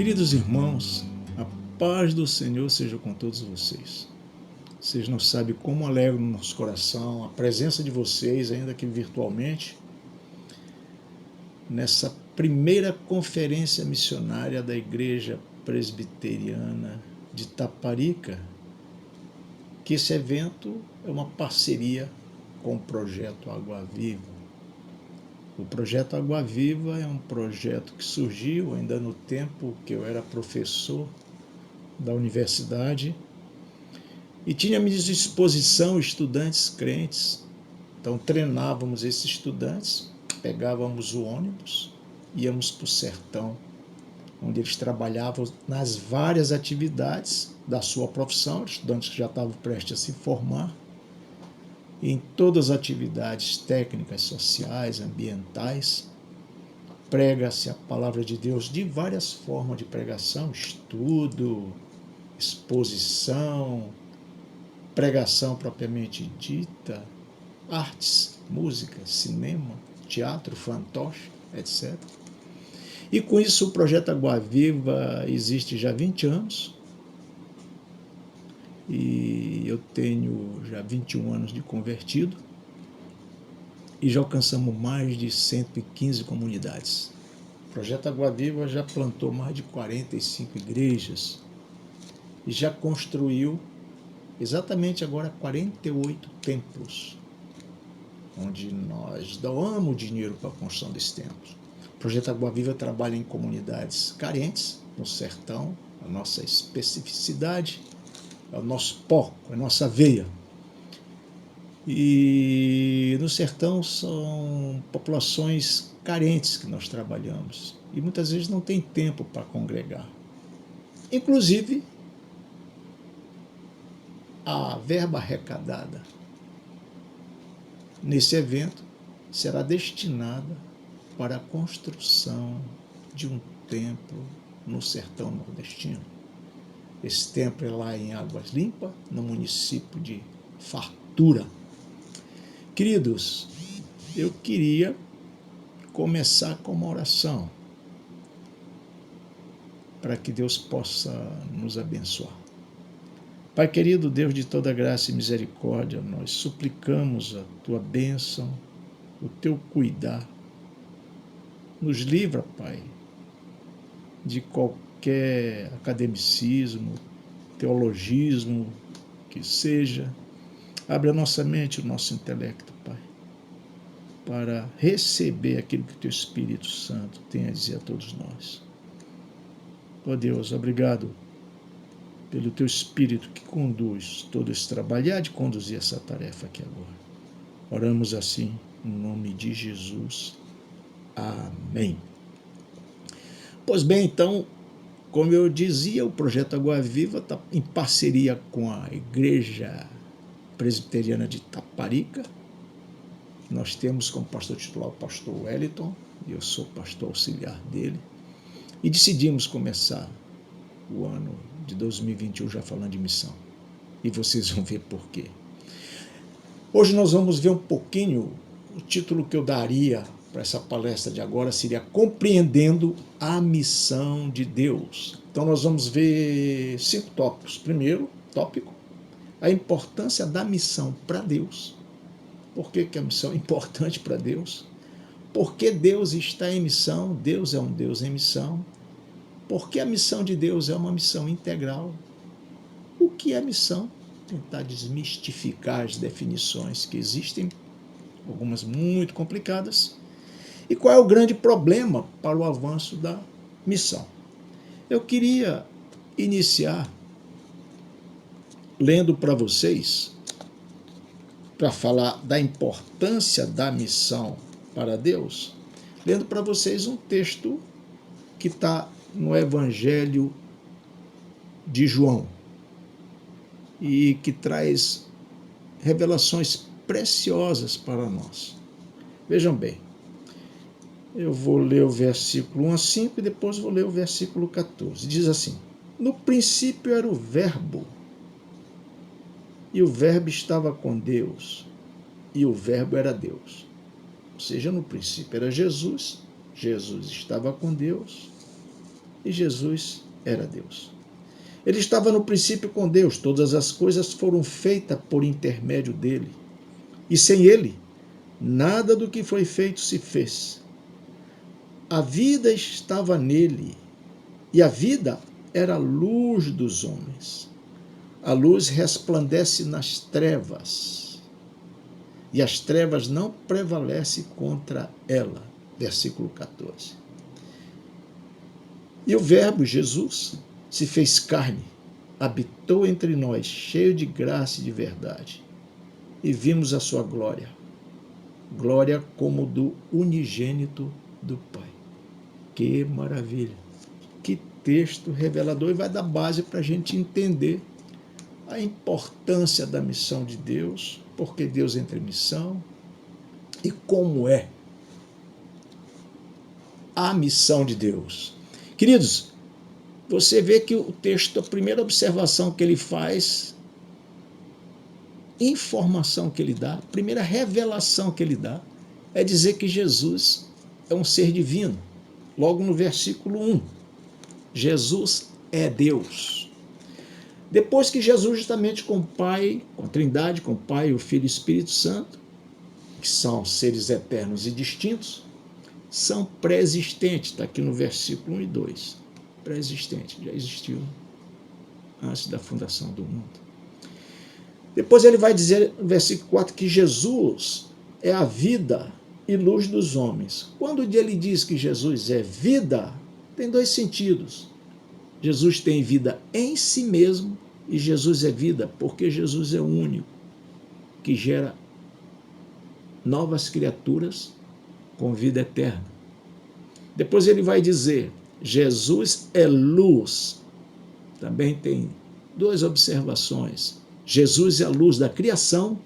Queridos irmãos, a paz do Senhor seja com todos vocês. Vocês não sabem como alegra no nosso coração a presença de vocês, ainda que virtualmente, nessa primeira conferência missionária da Igreja Presbiteriana de Taparica, que esse evento é uma parceria com o Projeto Água Viva. O Projeto Água Viva é um projeto que surgiu ainda no tempo que eu era professor da universidade e tínhamos à disposição estudantes crentes. Então treinávamos esses estudantes, pegávamos o ônibus, íamos para o sertão, onde eles trabalhavam nas várias atividades da sua profissão, estudantes que já estavam prestes a se formar, em todas as atividades técnicas, sociais, ambientais. Prega-se a palavra de Deus de várias formas de pregação, estudo, exposição, pregação propriamente dita, artes, música, cinema, teatro, fantoche, etc. E com isso o Projeto Água Viva existe já há 20 anos, e eu tenho já 21 anos de convertido, e já alcançamos mais de 115 comunidades. O Projeto Água Viva já plantou mais de 45 igrejas e já construiu exatamente agora 48 templos, onde nós doamos dinheiro para a construção desses templos. O Projeto Água Viva trabalha em comunidades carentes, no sertão, a nossa especificidade, é o nosso pó, é a nossa veia. E no sertão são populações carentes que nós trabalhamos e muitas vezes não tem tempo para congregar. Inclusive, a verba arrecadada nesse evento será destinada para a construção de um templo no sertão nordestino. Esse templo é lá em Águas Limpas, no município de Fartura. Queridos, eu queria começar com uma oração para que Deus possa nos abençoar. Pai querido, Deus de toda graça e misericórdia, nós suplicamos a Tua bênção, o Teu cuidar. Nos livra, Pai, de qualquer academicismo, teologismo que seja. Abre a nossa mente, o nosso intelecto, Pai, para receber aquilo que o Teu Espírito Santo tem a dizer a todos nós. Ó Deus, obrigado pelo Teu Espírito que conduz todo esse trabalho e há de conduzir essa tarefa aqui agora. Oramos assim, em nome de Jesus. Amém. Pois bem, então, como eu dizia, o Projeto Água Viva está em parceria com a Igreja Presbiteriana de Taparica. Nós temos como pastor titular o pastor Wellington, e eu sou pastor auxiliar dele. E decidimos começar o ano de 2021 já falando de missão. E vocês vão ver por quê. Hoje nós vamos ver um pouquinho, o título que eu daria para essa palestra de agora seria Compreendendo a Missão de Deus. Então nós vamos ver 5 tópicos. Primeiro tópico, a importância da missão para Deus. Por que a missão é importante para Deus? Porque Deus está em missão, Deus é um Deus em missão. Porque a missão de Deus é uma missão integral. O que é missão? Tentar desmistificar as definições que existem, algumas muito complicadas. E qual é o grande problema para o avanço da missão? Eu queria iniciar lendo para vocês, para falar da importância da missão para Deus, lendo para vocês um texto que está no Evangelho de João e que traz revelações preciosas para nós. Vejam bem, eu vou ler o versículo 1 a 5 e depois vou ler o versículo 14. Diz assim: No princípio era o Verbo, e o Verbo estava com Deus, e o Verbo era Deus. Ou seja, no princípio era Jesus, Jesus estava com Deus, e Jesus era Deus. Ele estava no princípio com Deus, todas as coisas foram feitas por intermédio dele. E sem ele, nada do que foi feito se fez. A vida estava nele, e a vida era a luz dos homens. A luz resplandece nas trevas, e as trevas não prevalecem contra ela. Versículo 14. E o Verbo, Jesus, se fez carne, habitou entre nós, cheio de graça e de verdade, e vimos a sua glória, glória como do unigênito do Pai. Que maravilha! Que texto revelador, e vai dar base para a gente entender a importância da missão de Deus, porque Deus entra em missão, e como é a missão de Deus. Queridos, você vê que o texto, a primeira observação que ele faz, informação que ele dá, a primeira revelação que ele dá, é dizer que Jesus é um ser divino. Logo no versículo 1, Jesus é Deus. Depois que Jesus, justamente com o Pai, com a Trindade, com o Pai, o Filho e o Espírito Santo, que são seres eternos e distintos, são pré-existentes, está aqui no versículo 1 e 2. Pré-existente, já existiu antes da fundação do mundo. Depois ele vai dizer no versículo 4 que Jesus é a vida e luz dos homens. Quando ele diz que Jesus é vida, tem dois sentidos. Jesus tem vida em si mesmo e Jesus é vida porque Jesus é o único que gera novas criaturas com vida eterna. Depois ele vai dizer, Jesus é luz. Também tem duas observações. Jesus é a luz da criação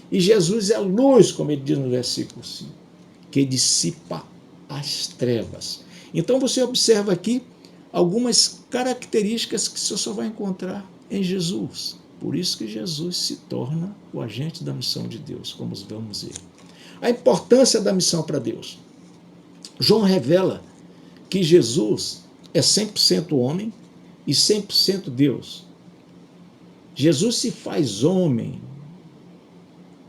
e Jesus é a luz, como ele diz no versículo 5, que dissipa as trevas. Então você observa aqui algumas características que você só vai encontrar em Jesus. Por isso que Jesus se torna o agente da missão de Deus, como vamos ver. A importância da missão para Deus. João revela que Jesus é 100% homem e 100% Deus. Jesus se faz homem,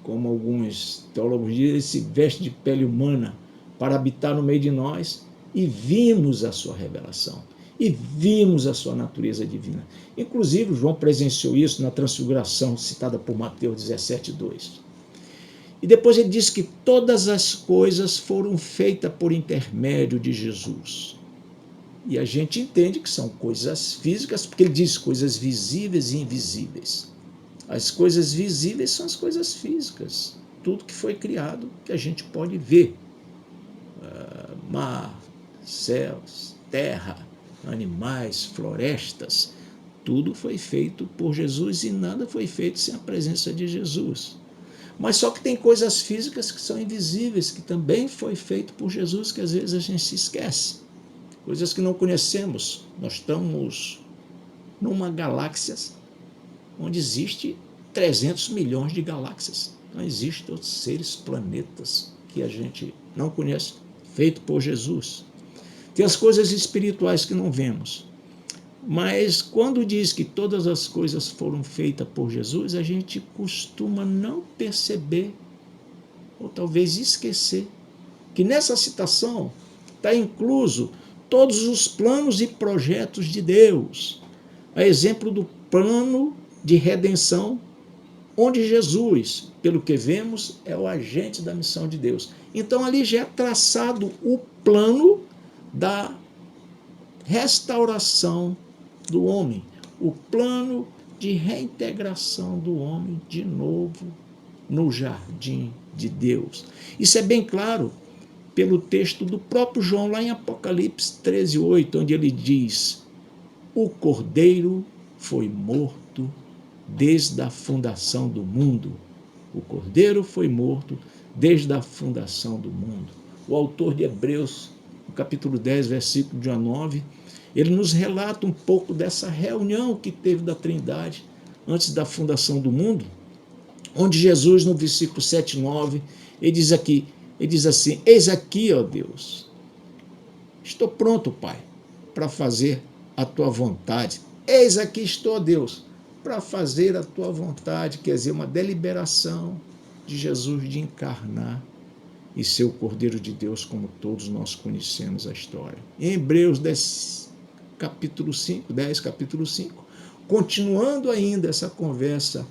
como alguns teólogos dizem, ele se veste de pele humana para habitar no meio de nós, e vimos a sua revelação, e vimos a sua natureza divina. Inclusive, João presenciou isso na transfiguração citada por Mateus 17:2. E depois ele diz que todas as coisas foram feitas por intermédio de Jesus. E a gente entende que são coisas físicas, porque ele diz coisas visíveis e invisíveis. As coisas visíveis são as coisas físicas. Tudo que foi criado, que a gente pode ver. Mar, céus, terra, animais, florestas. Tudo foi feito por Jesus e nada foi feito sem a presença de Jesus. Mas só que tem coisas físicas que são invisíveis, que também foi feito por Jesus, que às vezes a gente se esquece. Coisas que não conhecemos. Nós estamos numa galáxia onde existe 300 milhões de galáxias. Não existem outros seres, planetas que a gente não conhece, feito por Jesus. Tem as coisas espirituais que não vemos. Mas quando diz que todas as coisas foram feitas por Jesus, a gente costuma não perceber, ou talvez esquecer, que nessa citação está incluso todos os planos e projetos de Deus. A exemplo do plano de redenção, onde Jesus, pelo que vemos, é o agente da missão de Deus. Então ali já é traçado o plano da restauração do homem, o plano de reintegração do homem de novo no jardim de Deus. Isso é bem claro pelo texto do próprio João, lá em Apocalipse 13:8, onde ele diz: o Cordeiro foi morto desde a fundação do mundo. O Cordeiro foi morto desde a fundação do mundo. O autor de Hebreus, no capítulo 10, versículo 1 a 9, ele nos relata um pouco dessa reunião que teve da Trindade antes da fundação do mundo, onde Jesus, no versículo 7 e 9, ele diz assim: eis aqui, ó Deus, estou pronto, Pai, para fazer a tua vontade. Eis aqui estou, Deus, para fazer a tua vontade, quer dizer, uma deliberação de Jesus de encarnar e ser o Cordeiro de Deus, como todos nós conhecemos a história. Em Hebreus 10, capítulo 5, continuando ainda essa conversa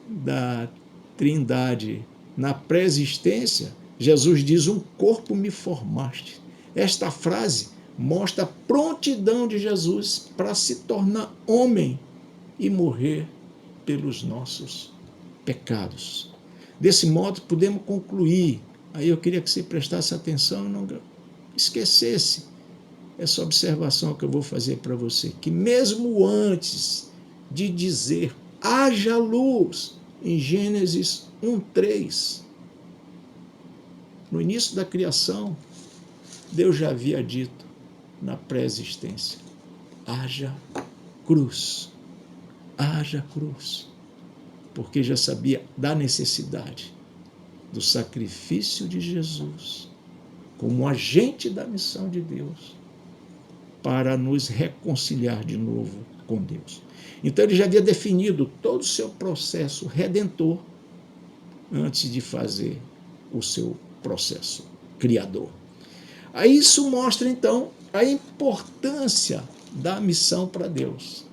da Trindade na pré-existência, Jesus diz: um corpo me formaste. Esta frase mostra a prontidão de Jesus para se tornar homem e morrer pelos nossos pecados. Desse modo, podemos concluir. Aí eu queria que você prestasse atenção e não esquecesse essa observação que eu vou fazer para você, que mesmo antes de dizer haja luz, em Gênesis 1:3, no início da criação, Deus já havia dito na pré-existência: haja cruz, haja cruz, porque já sabia da necessidade do sacrifício de Jesus como agente da missão de Deus para nos reconciliar de novo com Deus. Então ele já havia definido todo o seu processo redentor antes de fazer o seu processo criador. Aí isso mostra então a importância da missão para Deus,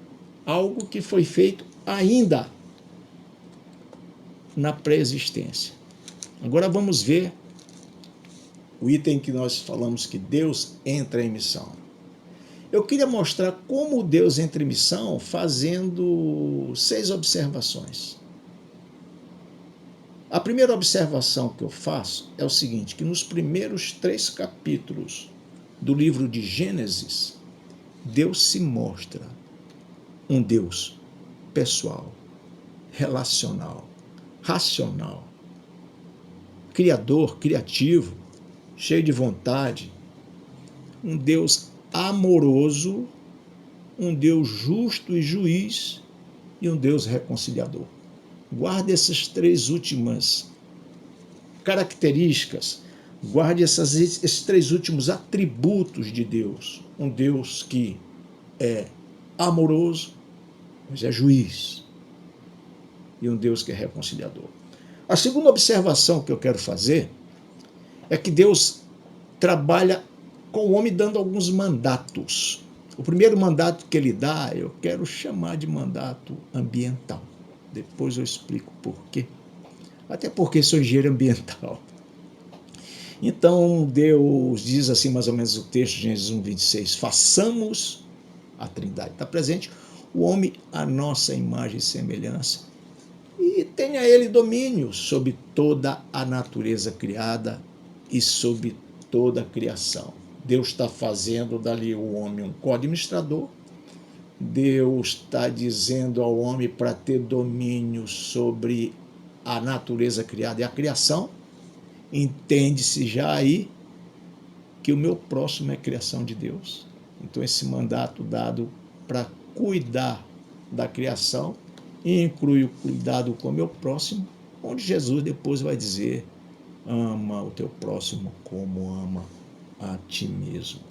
algo que foi feito ainda na pré-existência. Agora vamos ver o item que nós falamos que Deus entra em missão. Eu queria mostrar como Deus entra em missão fazendo 6 observações. A primeira observação que eu faço é o seguinte, que nos primeiros 3 capítulos do livro de Gênesis, Deus se mostra um Deus pessoal, relacional, racional, criador, criativo, cheio de vontade, um Deus amoroso, um Deus justo e juiz e um Deus reconciliador. Guarde essas 3 últimas características, guarde esses 3 últimos atributos de Deus. Um Deus que é amoroso, mas é juiz, e um Deus que é reconciliador. A segunda observação que eu quero fazer é que Deus trabalha com o homem dando alguns mandatos. O primeiro mandato que ele dá, eu quero chamar de mandato ambiental. Depois eu explico por quê. Até porque sou engenheiro ambiental. Então Deus diz assim mais ou menos o texto de Gênesis 1:26, façamos a Trindade. Está presente o homem à nossa imagem e semelhança, e tenha ele domínio sobre toda a natureza criada e sobre toda a criação. Deus está fazendo dali o homem um co-administrador. Deus está dizendo ao homem para ter domínio sobre a natureza criada e a criação. Entende-se já aí que o meu próximo é a criação de Deus. Então esse mandato dado para cuidar da criação inclui o cuidado com o meu próximo, onde Jesus depois vai dizer: ama o teu próximo como ama a ti mesmo.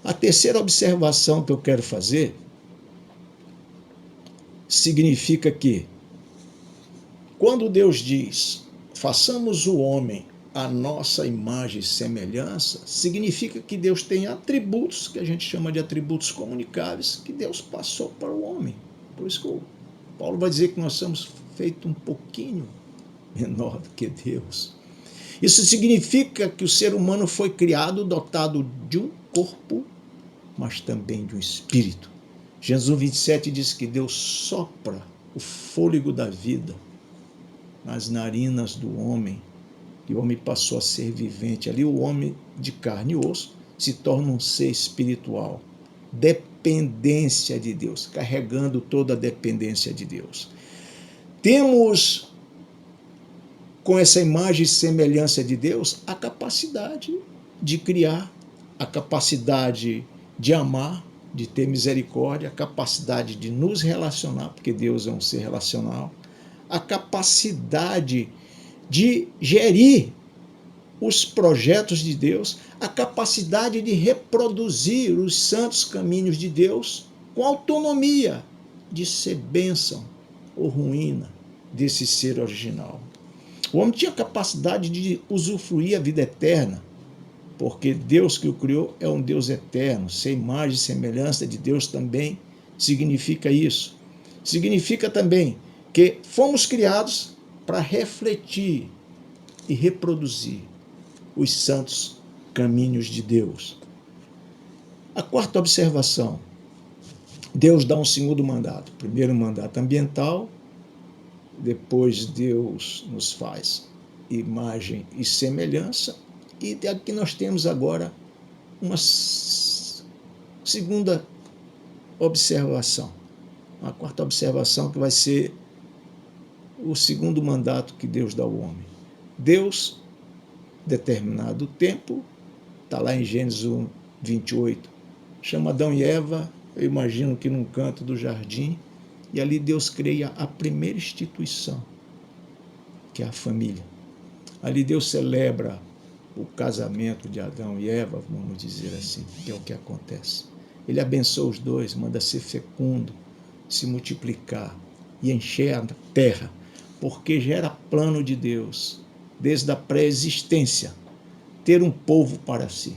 A terceira observação que eu quero fazer significa que, quando Deus diz, façamos o homem à nossa imagem e semelhança, significa que Deus tem atributos, que a gente chama de atributos comunicáveis, que Deus passou para o homem. Por isso que o Paulo vai dizer que nós somos feitos um pouquinho menor do que Deus. Isso significa que o ser humano foi criado dotado de um corpo, mas também de um espírito. Gênesis 1:27 diz que Deus sopra o fôlego da vida nas narinas do homem, e o homem passou a ser vivente. Ali o homem de carne e osso se torna um ser espiritual, dependência de Deus, carregando toda a dependência de Deus. Temos, com essa imagem e semelhança de Deus, a capacidade de criar, a capacidade de amar, de ter misericórdia, a capacidade de nos relacionar, porque Deus é um ser relacional, a capacidade de gerir os projetos de Deus, a capacidade de reproduzir os santos caminhos de Deus com autonomia de ser bênção ou ruína desse ser original. O homem tinha a capacidade de usufruir a vida eterna, porque Deus que o criou é um Deus eterno. Ser imagem e semelhança de Deus também significa isso. Significa também que fomos criados para refletir e reproduzir os santos caminhos de Deus. A quarta observação: Deus dá um segundo mandato. Primeiro mandato ambiental, depois Deus nos faz imagem e semelhança, e aqui nós temos agora uma segunda observação, uma quarta observação que vai ser o segundo mandato que Deus dá ao homem. Deus, determinado tempo, está lá em Gênesis 1, 28, chama Adão e Eva, eu imagino que num canto do jardim, e ali Deus cria a primeira instituição, que é a família. Ali Deus celebra o casamento de Adão e Eva, vamos dizer assim, que é o que acontece. Ele abençoa os dois, manda ser fecundo, se multiplicar e encher a terra, porque já era plano de Deus, desde a pré-existência, ter um povo para si,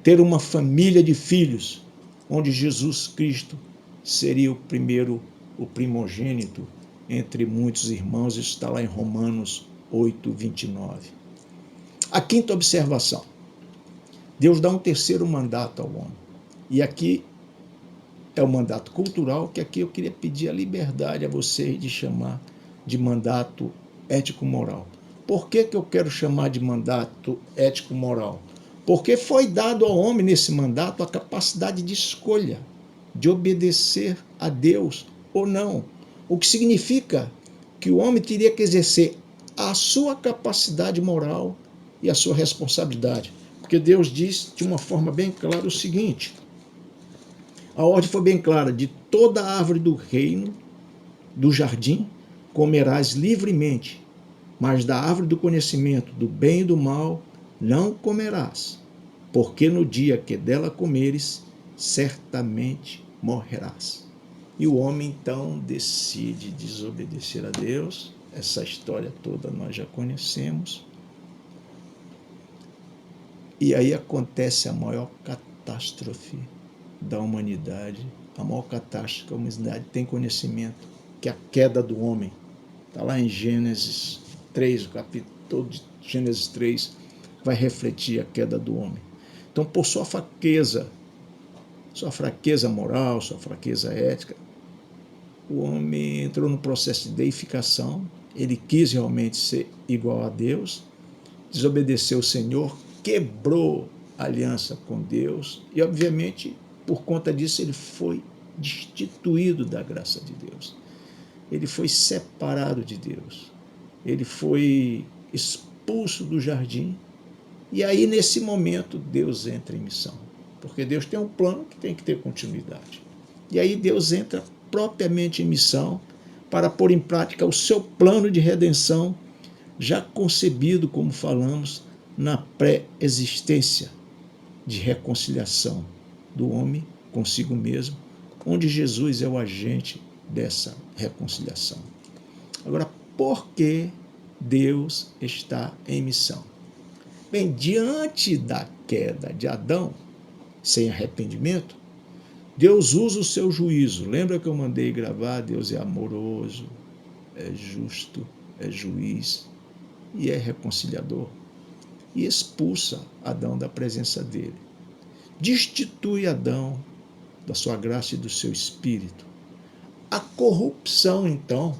ter uma família de filhos, onde Jesus Cristo seria o primeiro, o primogênito entre muitos irmãos. Isso está lá em Romanos 8, 29. A quinta observação: Deus dá um terceiro mandato ao homem. E aqui é o mandato cultural, que aqui eu queria pedir a liberdade a vocês de chamar de mandato ético-moral. Por que eu quero chamar de mandato ético-moral? Porque foi dado ao homem nesse mandato a capacidade de escolha, de obedecer a Deus ou não. O que significa que o homem teria que exercer a sua capacidade moral e a sua responsabilidade. Porque Deus diz de uma forma bem clara o seguinte: a ordem foi bem clara: de toda árvore do reino, do jardim, comerás livremente, mas da árvore do conhecimento do bem e do mal não comerás, porque no dia que dela comeres, certamente morrerás. E o homem então decide desobedecer a Deus. Essa história toda nós já conhecemos. E aí acontece a maior catástrofe da humanidade, a maior catástrofe que a humanidade tem conhecimento, que é a queda do homem. Está lá em Gênesis 3, o capítulo todo de Gênesis 3 vai refletir a queda do homem. Então, por sua fraqueza moral, sua fraqueza ética, o homem entrou no processo de deificação. Ele quis realmente ser igual a Deus, desobedeceu o Senhor, quebrou a aliança com Deus e, obviamente, por conta disso, ele foi destituído da graça de Deus. Ele foi separado de Deus. Ele foi expulso do jardim. E aí, nesse momento, Deus entra em missão. Porque Deus tem um plano que tem que ter continuidade. E aí Deus entra propriamente em missão para pôr em prática o seu plano de redenção, já concebido, como falamos, na pré-existência, de reconciliação do homem consigo mesmo, onde Jesus é o agente dessa reconciliação. Agora, por que Deus está em missão? Bem, diante da queda de Adão, sem arrependimento, Deus usa o seu juízo. Lembra que eu mandei gravar? Deus é amoroso, é justo, é juiz e é reconciliador. E expulsa Adão da presença dele. Destitui Adão da sua graça e do seu espírito. A corrupção, então,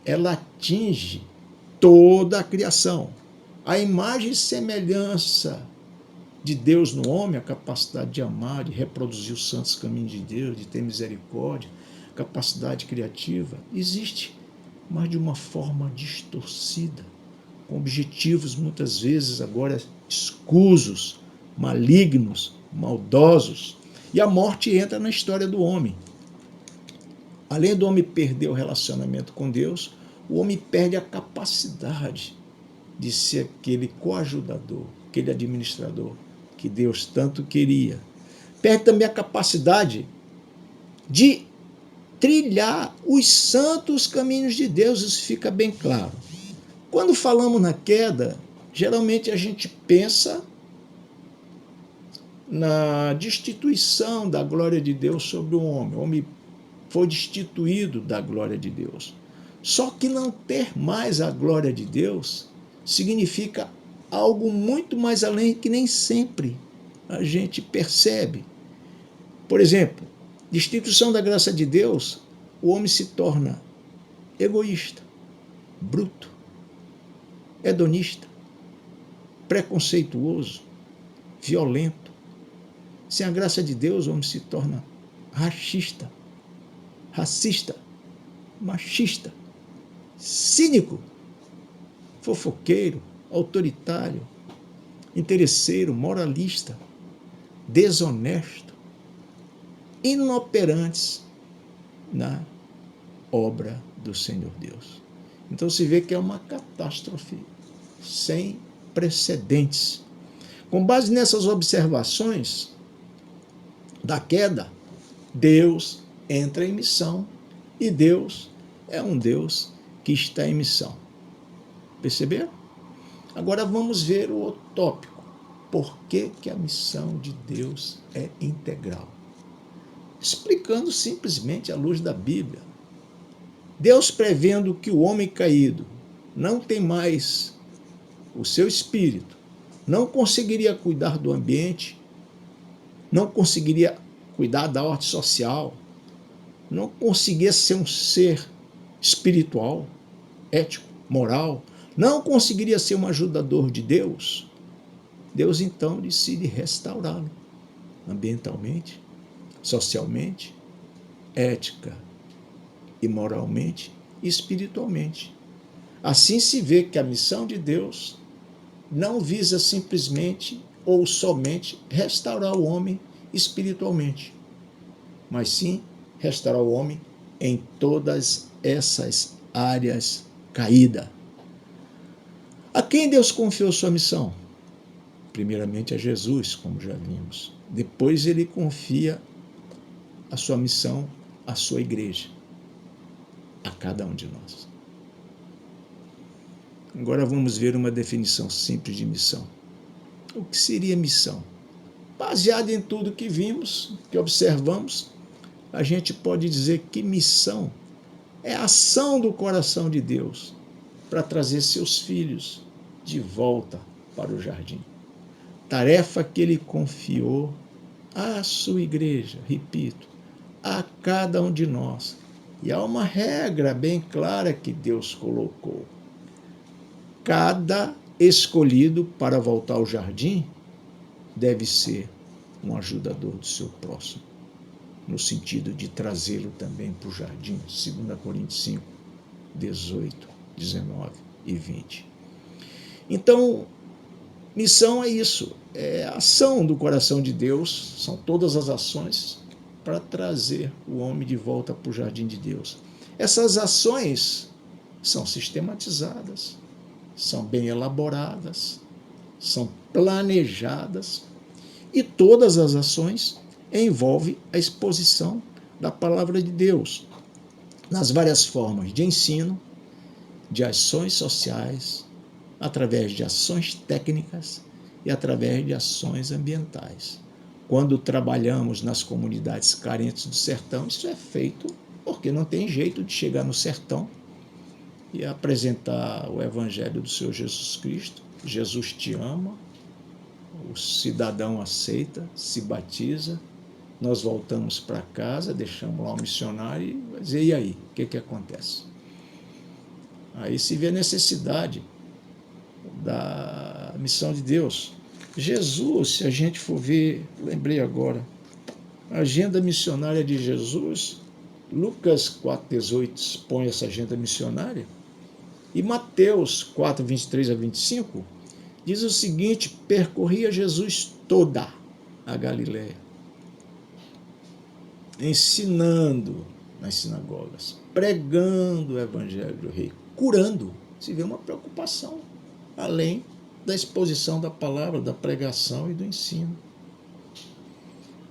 ela atinge toda a criação. A imagem e semelhança de Deus no homem, a capacidade de amar, de reproduzir os santos caminhos de Deus, de ter misericórdia, capacidade criativa, existe, mas de uma forma distorcida, com objetivos muitas vezes agora escusos, malignos, maldosos. E a morte entra na história do homem. Além do homem perder o relacionamento com Deus, o homem perde a capacidade de ser aquele coajudador, aquele administrador que Deus tanto queria. Perde também a capacidade de trilhar os santos caminhos de Deus, isso fica bem claro. Quando falamos na queda, geralmente a gente pensa na destituição da glória de Deus sobre o homem. O homem foi destituído da glória de Deus. Só que não ter mais a glória de Deus significa algo muito mais além que nem sempre a gente percebe. Por exemplo, destituição da graça de Deus, o homem se torna egoísta, bruto, hedonista, preconceituoso, violento. Sem a graça de Deus, o homem se torna racista, machista, cínico, fofoqueiro, autoritário, interesseiro, moralista, desonesto, inoperantes na obra do Senhor Deus. Então se vê que é uma catástrofe sem precedentes. Com base nessas observações da queda, Deus entra em missão e Deus é um Deus que está em missão. Perceberam? Agora vamos ver o outro tópico. Por que a missão de Deus é integral? Explicando simplesmente à luz da Bíblia. Deus, prevendo que o homem caído não tem mais o seu espírito, não conseguiria cuidar do ambiente, não conseguiria cuidar da ordem social, não conseguia ser um ser espiritual, ético, moral, não conseguiria ser um ajudador de Deus, Deus então decide restaurá-lo ambientalmente, socialmente, ética e moralmente e espiritualmente. Assim se vê que a missão de Deus não visa simplesmente ou somente restaurar o homem espiritualmente, mas sim restaurar o homem em todas essas áreas caídas. A quem Deus confiou sua missão? Primeiramente a Jesus, como já vimos. Depois ele confia a sua missão à sua igreja, a cada um de nós. Agora vamos ver uma definição simples de missão. O que seria missão? Baseado em tudo que vimos, que observamos, a gente pode dizer que missão é a ação do coração de Deus para trazer seus filhos de volta para o jardim. Tarefa que ele confiou à sua igreja, repito, a cada um de nós. E há uma regra bem clara que Deus colocou. Cada escolhido para voltar ao jardim deve ser um ajudador do seu próximo, no sentido de trazê-lo também para o jardim. 2 Coríntios 5, 18, 19 e 20. Então, missão é isso, é a ação do coração de Deus, são todas as ações para trazer o homem de volta para o jardim de Deus. Essas ações são sistematizadas, são bem elaboradas, são planejadas, e todas as ações envolvem a exposição da palavra de Deus nas várias formas de ensino, de ações sociais, através de ações técnicas e através de ações ambientais. Quando trabalhamos nas comunidades carentes do sertão, isso é feito porque não tem jeito de chegar no sertão e apresentar o evangelho do Senhor Jesus Cristo. Jesus te ama, o cidadão aceita, se batiza, nós voltamos para casa, deixamos lá o missionário e vai dizer, e aí, o que acontece? Aí se vê a necessidade da missão de Deus. Jesus, se a gente for ver, lembrei agora, a agenda missionária de Jesus, Lucas 4,18 expõe essa agenda missionária, e Mateus 4, 23 a 25, diz o seguinte: percorria Jesus toda a Galileia, ensinando nas sinagogas, pregando o evangelho do rei, curando. Se vê uma preocupação além da exposição da palavra, da pregação e do ensino.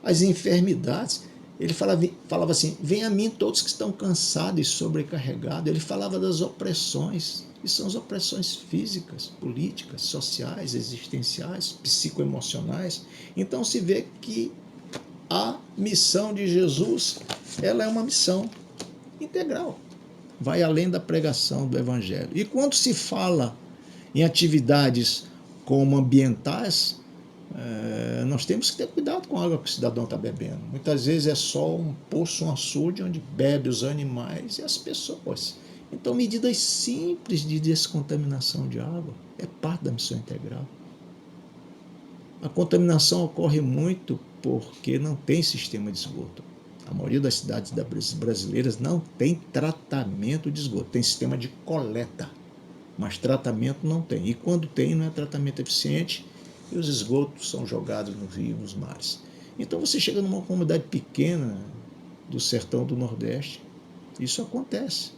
As enfermidades, ele falava assim, venha a mim todos que estão cansados e sobrecarregados. Ele falava das opressões, e são as opressões físicas, políticas, sociais, existenciais, psicoemocionais. Então se vê que a missão de Jesus, ela é uma missão integral, vai além da pregação do evangelho. E quando se fala em atividades como ambientais, nós temos que ter cuidado com a água que o cidadão está bebendo. Muitas vezes é só um poço, um açude, onde bebe os animais e as pessoas. Então, medidas simples de descontaminação de água é parte da missão integral. A contaminação ocorre muito porque não tem sistema de esgoto. A maioria das cidades brasileiras não tem tratamento de esgoto, tem sistema de coleta, mas tratamento não tem. E quando tem, não é tratamento eficiente, e os esgotos são jogados no rio, nos mares. Então você chega numa comunidade pequena do sertão do Nordeste, isso acontece.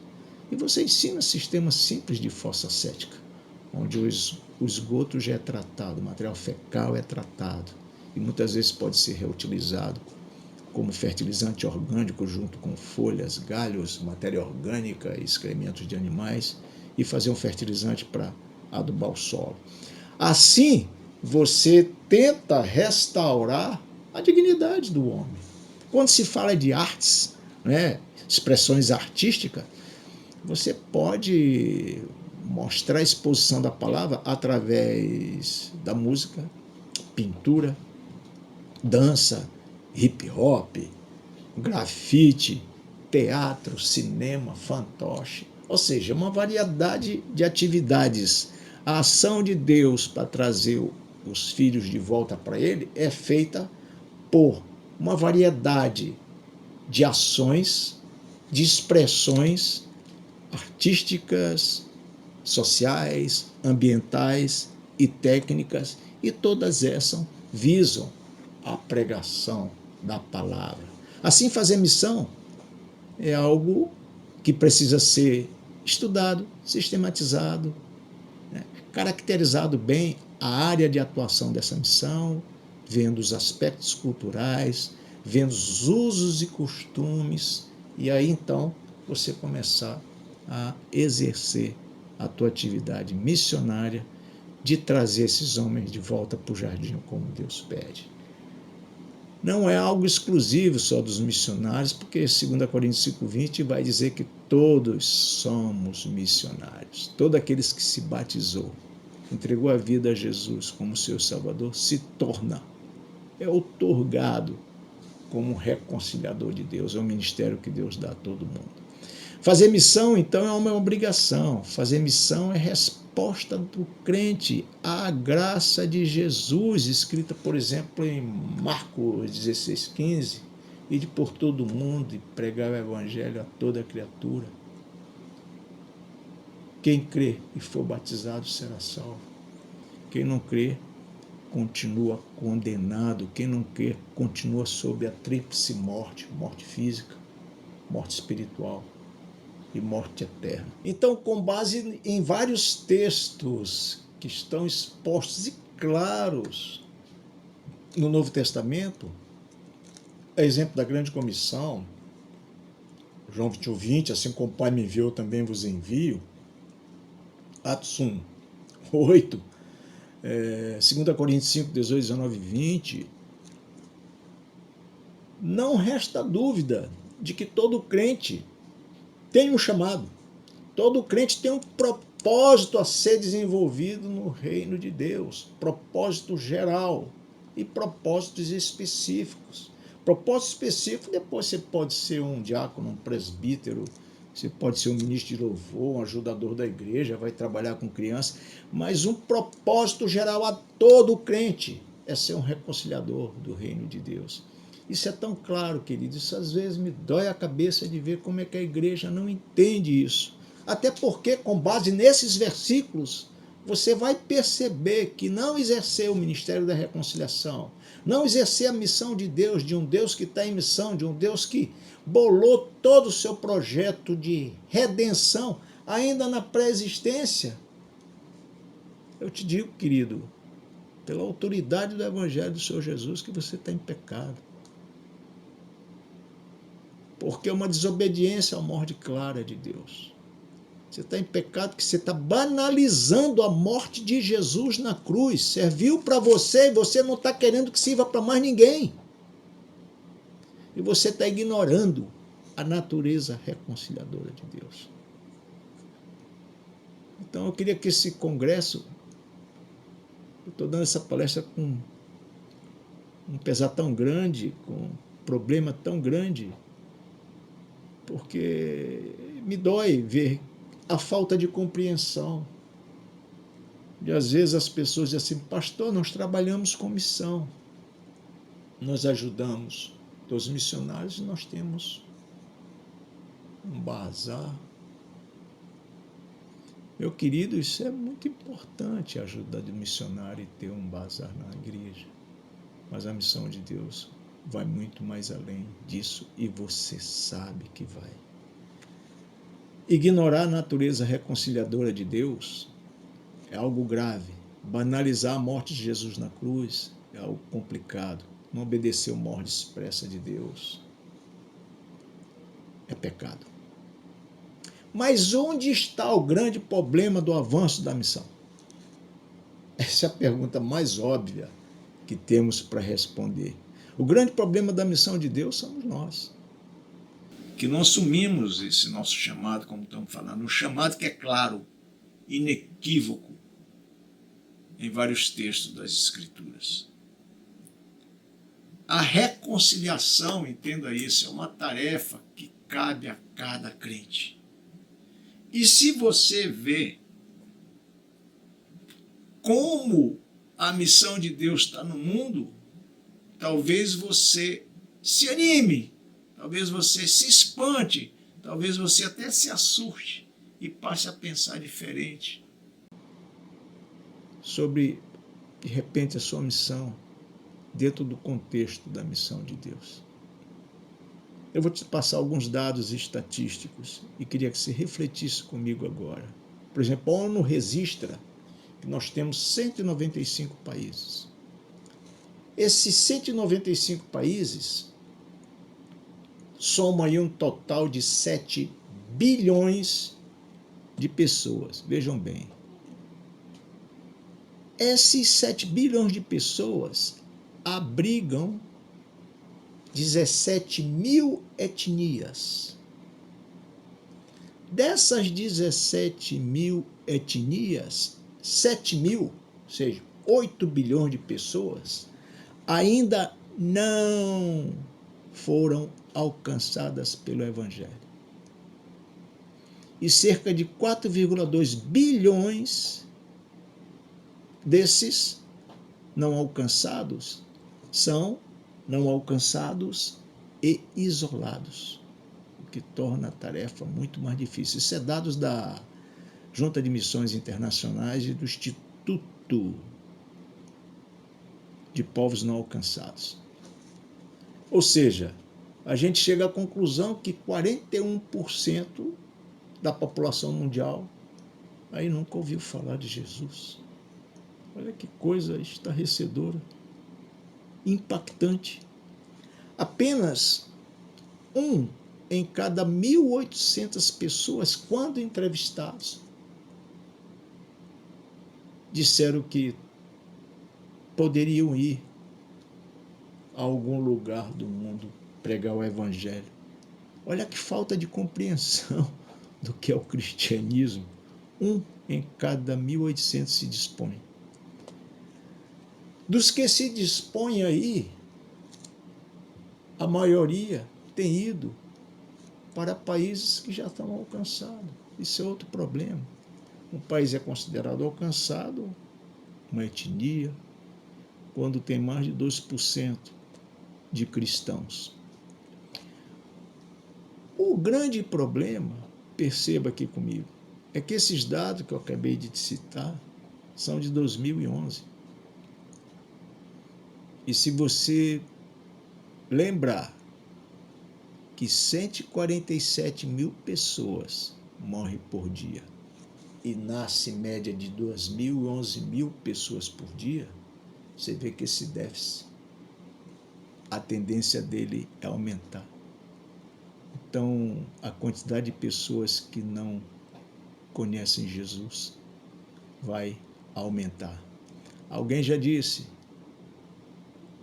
E você ensina sistemas simples de fossa cética, onde o esgoto já é tratado, o material fecal é tratado, e muitas vezes pode ser reutilizado como fertilizante orgânico junto com folhas, galhos, matéria orgânica e excrementos de animais, e fazer um fertilizante para adubar o solo. Assim, você tenta restaurar a dignidade do homem. Quando se fala de artes, né, expressões artísticas, você pode mostrar a exposição da palavra através da música, pintura, dança, hip hop, grafite, teatro, cinema, fantoche, ou seja, uma variedade de atividades. A ação de Deus para trazer os filhos de volta para ele é feita por uma variedade de ações, de expressões artísticas, sociais, ambientais e técnicas, e todas essas visam a pregação da palavra. Assim, fazer missão é algo que precisa ser estudado, sistematizado, né? Caracterizado bem a área de atuação dessa missão, vendo os aspectos culturais, vendo os usos e costumes, e aí então você começar a exercer a tua atividade missionária de trazer esses homens de volta para o jardim como Deus pede. Não é algo exclusivo só dos missionários, porque 2 Coríntios 5,20 vai dizer que todos somos missionários. Todos aqueles que se batizou, entregou a vida a Jesus como seu Salvador, se torna, é outorgado como um reconciliador de Deus. É um ministério que Deus dá a todo mundo. Fazer missão, então, é uma obrigação. Fazer missão é resposta do crente à graça de Jesus, escrita, por exemplo, em Marcos 16,15, ide por todo o mundo e pregar o evangelho a toda criatura. Quem crê e for batizado será salvo. Quem não crê continua condenado. Quem não crê continua sob a tríplice morte, morte física, morte espiritual e morte eterna. Então, com base em vários textos que estão expostos e claros no Novo Testamento, a exemplo da grande comissão, João 21:20, assim como o Pai me enviou, também vos envio, Atos 1:8, 2 Coríntios 5:18, 19 e 20, não resta dúvida de que todo crente tem um chamado, todo crente tem um propósito a ser desenvolvido no reino de Deus, propósito geral e propósitos específicos. Propósito específico, depois você pode ser um diácono, um presbítero, você pode ser um ministro de louvor, um ajudador da igreja, vai trabalhar com crianças, mas um propósito geral a todo crente é ser um reconciliador do reino de Deus. Isso é tão claro, querido, isso às vezes me dói a cabeça de ver como é que a igreja não entende isso. Até porque, com base nesses versículos, você vai perceber que não exercer o ministério da reconciliação, não exercer a missão de Deus, de um Deus que está em missão, de um Deus que bolou todo o seu projeto de redenção, ainda na pré-existência, Eu te digo, querido, pela autoridade do Evangelho do Senhor Jesus, que você está em pecado. Porque é uma desobediência à morte clara de Deus. Você está em pecado porque você está banalizando a morte de Jesus na cruz. Serviu para você e você não está querendo que sirva para mais ninguém. E você está ignorando a natureza reconciliadora de Deus. Então eu queria que esse congresso, eu estou dando essa palestra com um pesar tão grande, com um problema tão grande, porque me dói ver a falta de compreensão. E às vezes as pessoas dizem assim, pastor, nós trabalhamos com missão, nós ajudamos os missionários e nós temos um bazar. Meu querido, isso é muito importante, a ajuda do missionário e ter um bazar na igreja. Mas a missão de Deus vai muito mais além disso e você sabe que vai. Ignorar a natureza reconciliadora de Deus é algo grave. Banalizar a morte de Jesus na cruz é algo complicado. Não obedecer uma ordem expressa de Deus é pecado. Mas onde está o grande problema do avanço da missão? Essa é a pergunta mais óbvia que temos para responder. O grande problema da missão de Deus somos nós. Que não assumimos esse nosso chamado, como estamos falando. Um chamado que é claro, inequívoco, em vários textos das Escrituras. A reconciliação, entenda isso, é uma tarefa que cabe a cada crente. E se você vê como a missão de Deus está no mundo, talvez você se anime, talvez você se espante, talvez você até se assuste e passe a pensar diferente sobre, de repente, a sua missão dentro do contexto da missão de Deus. Eu vou te passar alguns dados estatísticos e queria que você refletisse comigo agora. Por exemplo, a ONU registra que nós temos 195 países. Esses 195 países somam aí um total de 7 bilhões de pessoas. Vejam bem. Esses 7 bilhões de pessoas abrigam 17 mil etnias. Dessas 17 mil etnias, 7 mil, ou seja, 8 bilhões de pessoas, ainda não foram alcançadas pelo Evangelho. E cerca de 4,2 bilhões desses não alcançados são não alcançados e isolados, o que torna a tarefa muito mais difícil. Isso é dados da Junta de Missões Internacionais e do Instituto de Povos Não Alcançados. Ou seja, a gente chega à conclusão que 41% da população mundial aí nunca ouviu falar de Jesus. Olha que coisa estarrecedora, impactante. Apenas 1 em cada 1.800 pessoas, quando entrevistados, disseram que poderiam ir a algum lugar do mundo pregar o Evangelho. Olha que falta de compreensão do que é o cristianismo. 1 em cada 1.800 se dispõe. Dos que se dispõem aí, a maioria tem ido para países que já estão alcançados. Isso é outro problema. Um país é considerado alcançado, uma etnia, quando tem mais de 2% de cristãos. O grande problema, perceba aqui comigo, é que esses dados que eu acabei de te citar são de 2011. E se você lembrar que 147 mil pessoas morrem por dia e nasce média de 2.000 e 11.000 pessoas por dia, você vê que esse déficit, a tendência dele é aumentar. Então, a quantidade de pessoas que não conhecem Jesus vai aumentar. Alguém já disse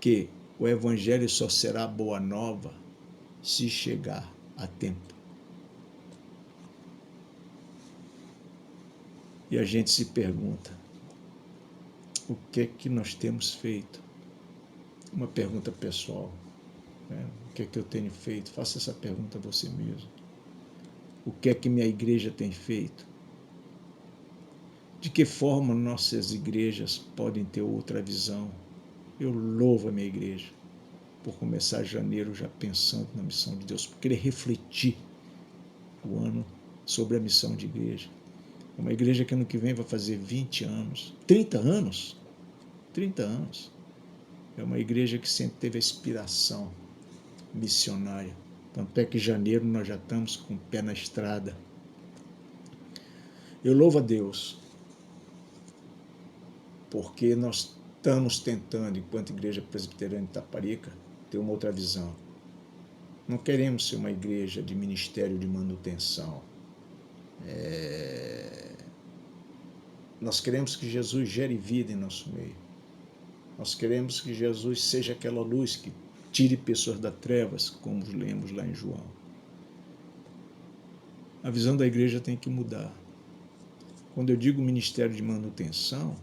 que o evangelho só será boa nova se chegar a tempo. E a gente se pergunta, o que é que nós temos feito? Uma pergunta pessoal, né? O que é que eu tenho feito? Faça essa pergunta a você mesmo. O que é que minha igreja tem feito? De que forma nossas igrejas podem ter outra visão? Eu louvo a minha igreja por começar janeiro já pensando na missão de Deus, por querer refletir o ano sobre a missão de igreja. É uma igreja que ano que vem vai fazer 20 anos, 30 anos, 30 anos. É uma igreja que sempre teve a inspiração missionária. Tanto é que em janeiro nós já estamos com o pé na estrada. Eu louvo a Deus, porque nós estamos tentando, enquanto Igreja Presbiteriana de Itaparica, ter uma outra visão. Não queremos ser uma igreja de ministério de manutenção. Nós queremos que Jesus gere vida em nosso meio. Nós queremos que Jesus seja aquela luz que tire pessoas das trevas, como lemos lá em João. A visão da igreja tem que mudar. Quando eu digo ministério de manutenção,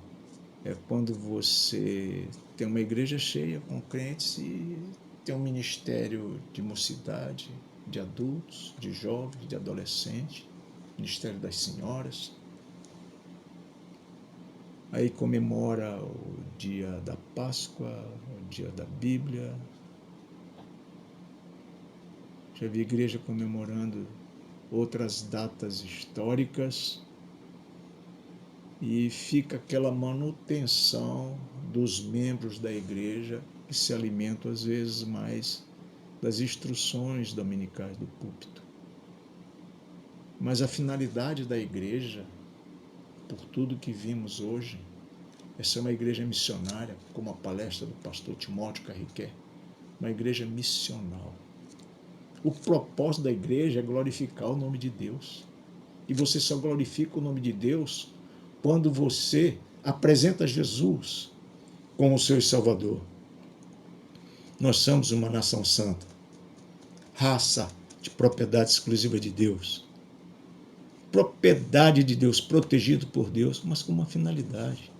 é quando você tem uma igreja cheia com crentes e tem um ministério de mocidade, de adultos, de jovens, de adolescentes, ministério das senhoras. Aí comemora o dia da Páscoa, o dia da Bíblia. Já vi igreja comemorando outras datas históricas e fica aquela manutenção dos membros da igreja que se alimentam às vezes mais das instruções dominicais do púlpito. Mas a finalidade da igreja, por tudo que vimos hoje, é ser uma igreja missionária, como a palestra do pastor Timóteo Carriquet, uma igreja missional. O propósito da igreja é glorificar o nome de Deus. E você só glorifica o nome de Deus quando você apresenta Jesus como o seu Salvador. Nós somos uma nação santa, raça de propriedade exclusiva de Deus. Propriedade de Deus, protegido por Deus, mas com uma finalidade: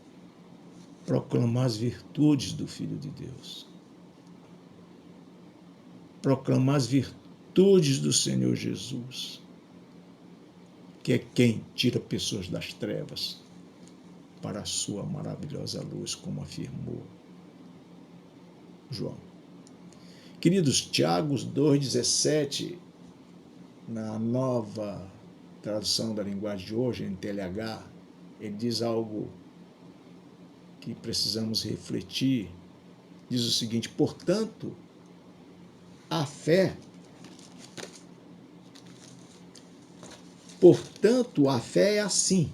proclamar as virtudes do Filho de Deus. Proclamar as virtudes do Senhor Jesus, que é quem tira pessoas das trevas para a sua maravilhosa luz, como afirmou João. Queridos, Tiago 2,17, na nova tradução da linguagem de hoje, NTLH, ele diz algo que precisamos refletir. Diz o seguinte: portanto, a fé é assim.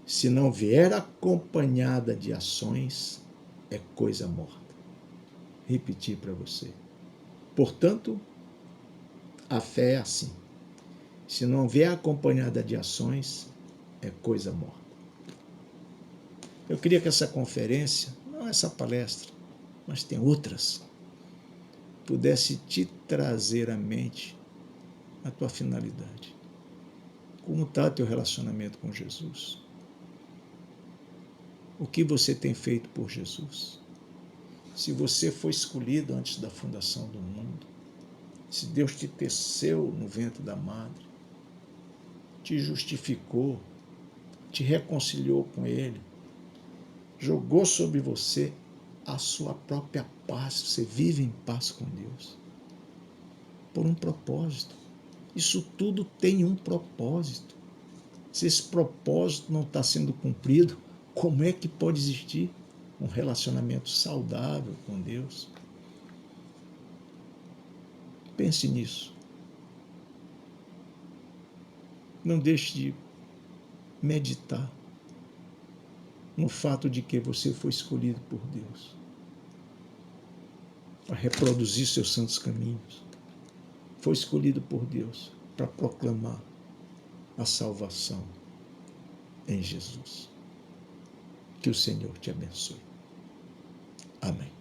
Se não vier acompanhada de ações, é coisa morta. Repetir para você. Portanto, a fé é assim. Se não vier acompanhada de ações, é coisa morta. Eu queria que essa conferência, não essa palestra, mas tem outras, pudesse te trazer à mente a tua finalidade. Como está teu relacionamento com Jesus? O que você tem feito por Jesus? Se você foi escolhido antes da fundação do mundo, se Deus te teceu no ventre da madre, te justificou, te reconciliou com Ele, jogou sobre você a sua própria paz, você vive em paz com Deus, por um propósito. Isso tudo tem um propósito. Se esse propósito não está sendo cumprido, como é que pode existir um relacionamento saudável com Deus? Pense nisso. Não deixe de meditar no fato de que você foi escolhido por Deus para reproduzir seus santos caminhos. Foi escolhido por Deus para proclamar a salvação em Jesus. Que o Senhor te abençoe. Amém.